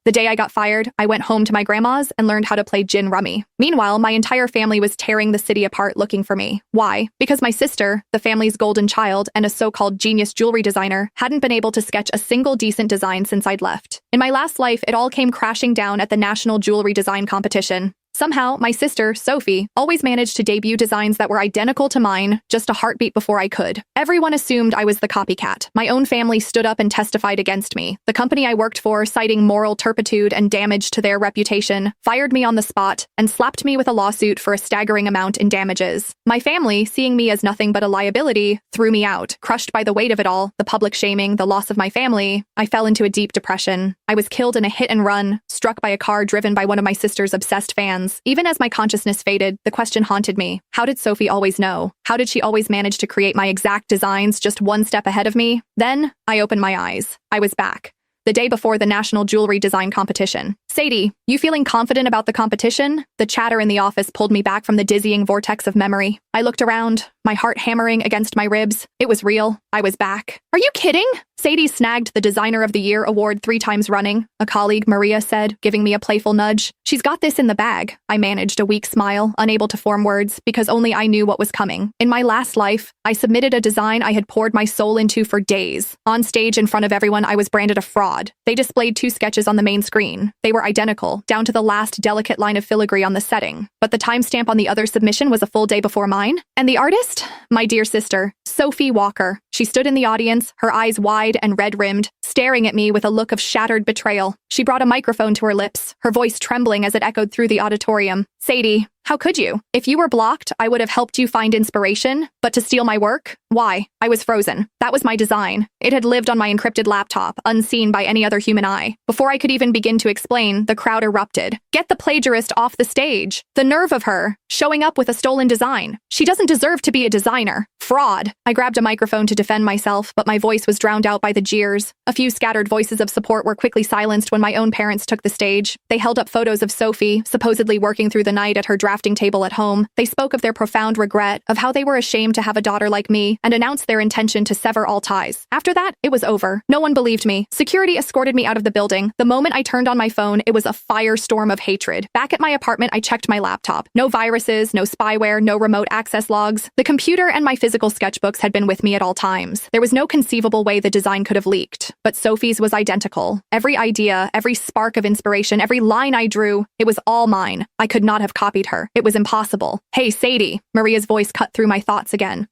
The day I got fired, I went home to my grandma's and learned how to play gin rummy. Meanwhile, my entire family was tearing the city apart looking for me. Why? Because my sister, the family's golden child and a so-called genius jewelry designer, hadn't been able to sketch a single decent design since I'd left. In my last life, it all came crashing down at the National Jewelry Design Competition. Somehow, my sister, Sophie, always managed to debut designs that were identical to mine, just a heartbeat before I could. Everyone assumed I was the copycat. My own family stood up and testified against me. The company I worked for, citing moral turpitude and damage to their reputation, fired me on the spot and slapped me with a lawsuit for a staggering amount in damages. My family, seeing me as nothing but a liability, threw me out. Crushed by the weight of it all, the public shaming, the loss of my family, I fell into a deep depression. I was killed in a hit and run, struck by a car driven by one of my sister's obsessed fans. Even as my consciousness faded, the question haunted me. How did Sophie always know? How did she always manage to create my exact designs just one step ahead of me? Then, I opened my eyes. I was back. The day before the National Jewelry Design Competition. Sadie, you feeling confident about the competition? The chatter in the office pulled me back from the dizzying vortex of memory. I looked around, my heart hammering against my ribs. It was real. I was back. Are you kidding? Sadie snagged the Designer of the Year award 3 times running, a colleague, Maria, said, giving me a playful nudge. She's got this in the bag. I managed a weak smile, unable to form words, because only I knew what was coming. In my last life, I submitted a design I had poured my soul into for days. On stage in front of everyone, I was branded a fraud. They displayed 2 sketches on the main screen. They were identical, down to the last delicate line of filigree on the setting. But the timestamp on the other submission was a full day before mine. And the artist? My dear sister, Sophie Walker. She stood in the audience, her eyes wide and red-rimmed, staring at me with a look of shattered betrayal. She brought a microphone to her lips, her voice trembling as it echoed through the auditorium. Sadie, how could you? If you were blocked, I would have helped you find inspiration, but to steal my work? Why? I was frozen. That was my design. It had lived on my encrypted laptop, unseen by any other human eye. Before I could even begin to explain, the crowd erupted. Get the plagiarist off the stage. The nerve of her, showing up with a stolen design. She doesn't deserve to be a designer. Fraud. I grabbed a microphone to defend myself, but my voice was drowned out by the jeers. A few scattered voices of support were quickly silenced when my own parents took the stage. They held up photos of Sophie, supposedly working through the night at her drafting table at home. They spoke of their profound regret, of how they were ashamed to have a daughter like me, and announced their intention to sever all ties. After that, it was over. No one believed me. Security escorted me out of the building. The moment I turned on my phone, it was a firestorm of hatred. Back at my apartment, I checked my laptop. No viruses, no spyware, no remote access logs. The computer and my physical sketchbooks had been with me at all times. There was no conceivable way the design could have leaked. But Sophie's was identical. Every idea, every spark of inspiration, every line I drew, it was all mine. I could not have copied her. It was impossible. Hey, Sadie. Maria's voice cut through my thoughts again.